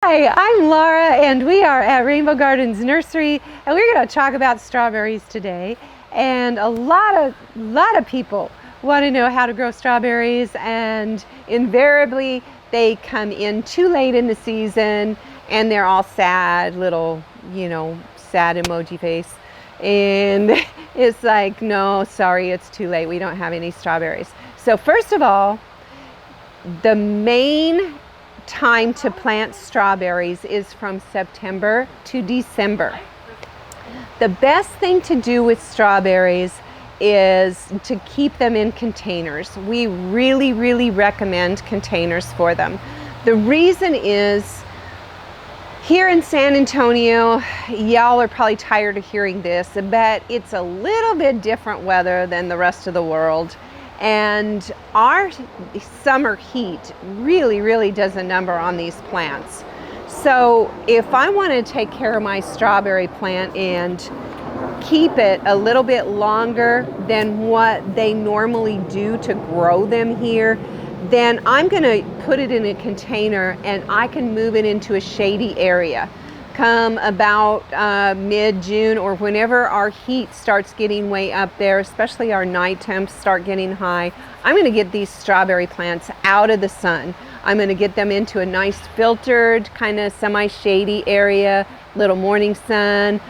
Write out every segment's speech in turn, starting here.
Hi, I'm Laura and we are at Rainbow Gardens Nursery and we're going to talk about strawberries today. And a lot of people want to know how to grow strawberries, and invariably they come in too late in the season and they're all sad, little, sad emoji face. And it's like, no, sorry, it's too late. We don't have any strawberries. So first of all, the main time to plant strawberries is from September to December. The best thing to do with strawberries is to keep them in containers. We really recommend containers for them. The reason is, here in San Antonio, y'all are probably tired of hearing this, but it's a little bit different weather than the rest of the world. And our summer heat really does a number on these plants. So if I want to take care of my strawberry plant and keep it a little bit longer than what they normally do to grow them here, then I'm going to put it in a container and I can move it into a shady area. Come about mid-June, or whenever our heat starts getting way up there, especially our night temps start getting high, I'm going to get these strawberry plants out of the sun. I'm going to get them into a nice filtered, kind of semi-shady area, little morning sun,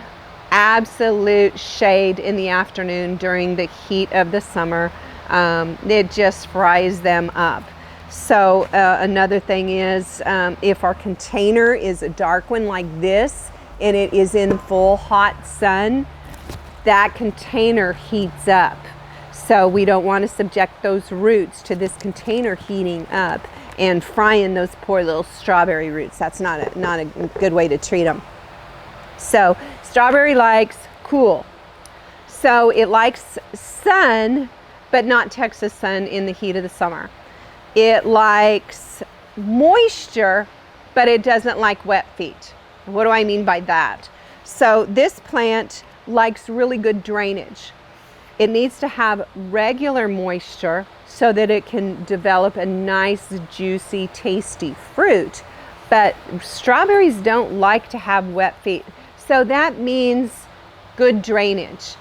absolute shade in the afternoon during the heat of the summer. It just fries them up. So another thing is, if our container is a dark one like this and it is in full hot sun, that container heats up. So we don't want to subject those roots to this container heating up and frying those poor little strawberry roots. That's not a good way to treat them. So strawberry likes cool. So it likes sun, but not Texas sun in the heat of the summer. It likes moisture, but it doesn't like wet feet. What do I mean by that? So this plant likes really good drainage. It needs to have regular moisture so that it can develop a nice, juicy, tasty fruit. But strawberries don't like to have wet feet. So that means good drainage.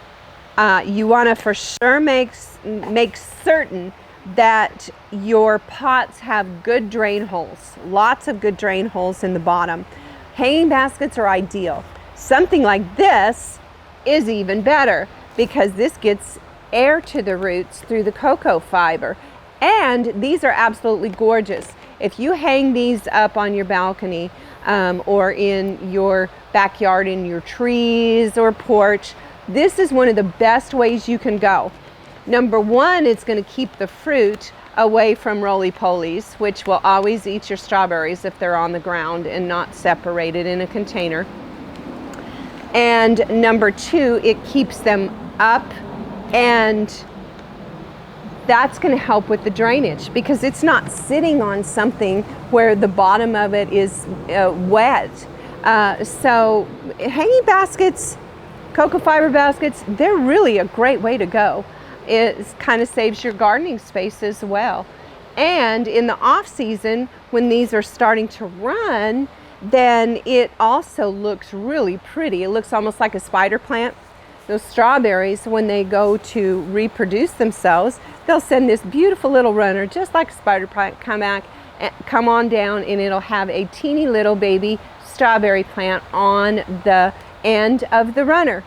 You want to for sure make certain that your pots have good drain holes, lots of good drain holes in the bottom. Hanging baskets are ideal. Something like this is even better because this gets air to the roots through the cocoa fiber. And these are absolutely gorgeous. If you hang these up on your balcony or in your backyard, in your trees or porch, this is one of the best ways you can go. Number one, it's going to keep the fruit away from roly-polies, which will always eat your strawberries if they're on the ground and not separated in a container. And number two, it keeps them up, and that's going to help with the drainage because it's not sitting on something where the bottom of it is wet. So hanging baskets, cocoa fiber baskets, they're really a great way to go. It kind of saves your gardening space as well. And in the off season, when these are starting to run, then it also looks really pretty. It looks almost like a spider plant. Those strawberries, when they go to reproduce themselves, they'll send this beautiful little runner, just like a spider plant, come on down, and it'll have a teeny little baby strawberry plant on the end of the runner.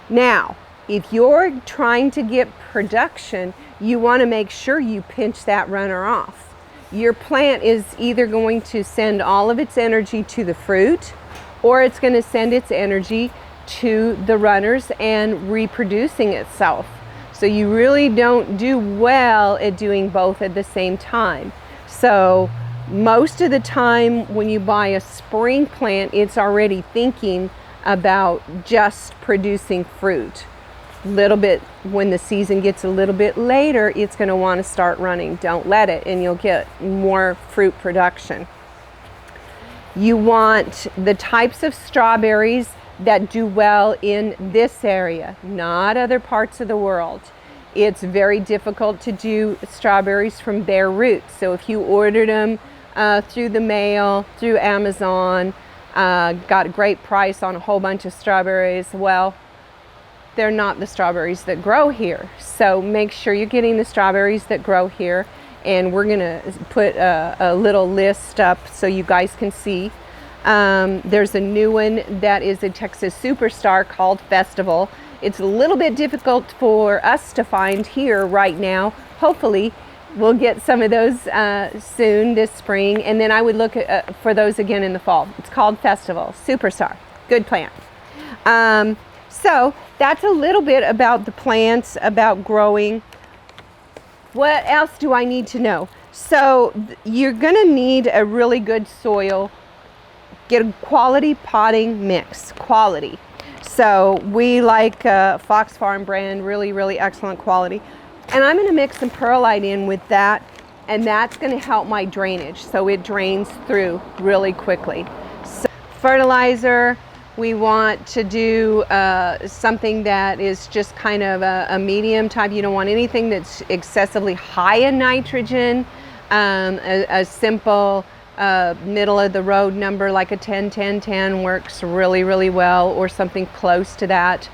Now, if you're trying to get production, you want to make sure you pinch that runner off. Your plant is either going to send all of its energy to the fruit, or it's going to send its energy to the runners and reproducing itself. So you really don't do well at doing both at the same time. So most of the time when you buy a spring plant, it's already thinking about just producing fruit. Little bit, when the season gets a little bit later, it's going to want to start running. Don't let it, and you'll get more fruit production. You want the types of strawberries that do well in this area, not other parts of the world. It's very difficult to do strawberries from bare roots. So if you ordered them through the mail, through Amazon. Got a great price on a whole bunch of strawberries. Well, they're not the strawberries that grow here. So make sure you're getting the strawberries that grow here. And we're gonna put a little list up so you guys can see. There's a new one that is a Texas superstar called Festival. It's a little bit difficult for us to find here right now. Hopefully we'll get some of those soon this spring, and then I would look for those again in the fall. It's called Festival Superstar. Good plant. So that's a little bit about the plants, about growing. What else do I need to know? So you're gonna need a really good soil. Get a quality potting mix, quality. So we like Fox Farm brand, really excellent quality. And I'm gonna mix some perlite in with that, and that's gonna help my drainage so it drains through really quickly. So fertilizer, we want to do something that is just kind of a medium type. You don't want anything that's excessively high in nitrogen. A simple middle of the road number like a 10-10-10 works really well, or something close to that.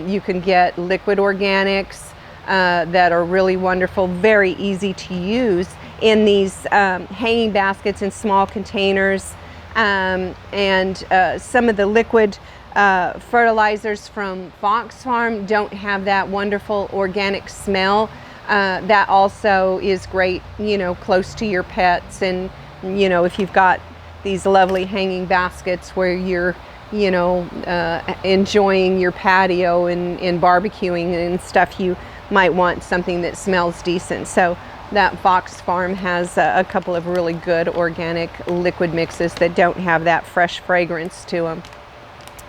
You can get liquid organics that are really wonderful, very easy to use in these hanging baskets in small containers. And some of the liquid fertilizers from Fox Farm don't have that wonderful organic smell. That also is great, you know, close to your pets. And, you know, if you've got these lovely hanging baskets where you're, you know, enjoying your patio and barbecuing and stuff, you might want something that smells decent. So that Fox Farm has a couple of really good organic liquid mixes that don't have that fresh fragrance to them.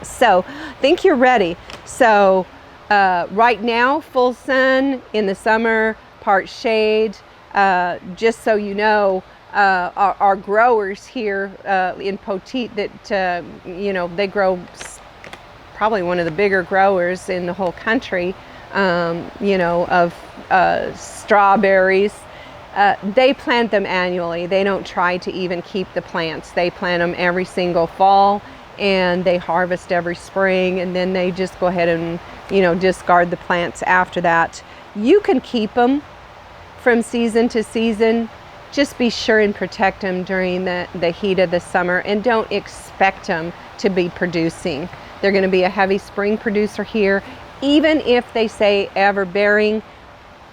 So I think you're ready. So right now, full sun in the summer, part shade. Just so you know, our growers here in Poteet that, you know, they grow probably one of the bigger growers in the whole country, you know, of strawberries. They plant them annually. They don't try to even keep the plants. They plant them every single fall, and they harvest every spring, and then they just go ahead and, you know, discard the plants after that. You can keep them from season to season. Just be sure and protect them during the heat of the summer, and don't expect them to be producing. They're going to be a heavy spring producer here. Even if they say ever bearing,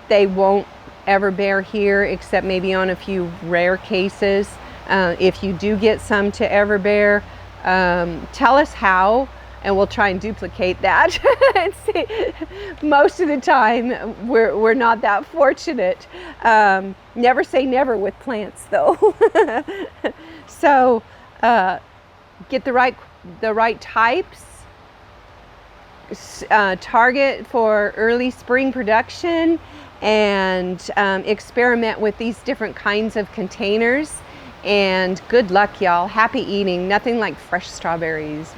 they won't ever bear here, except maybe on a few rare cases. If you do get some to ever bear, tell us how, and we'll try and duplicate that. Most of the time we're not that fortunate. Never say never with plants though. So get the right types, target for early spring production, and experiment with these different kinds of containers. And good luck, y'all. Happy eating. Nothing like fresh strawberries.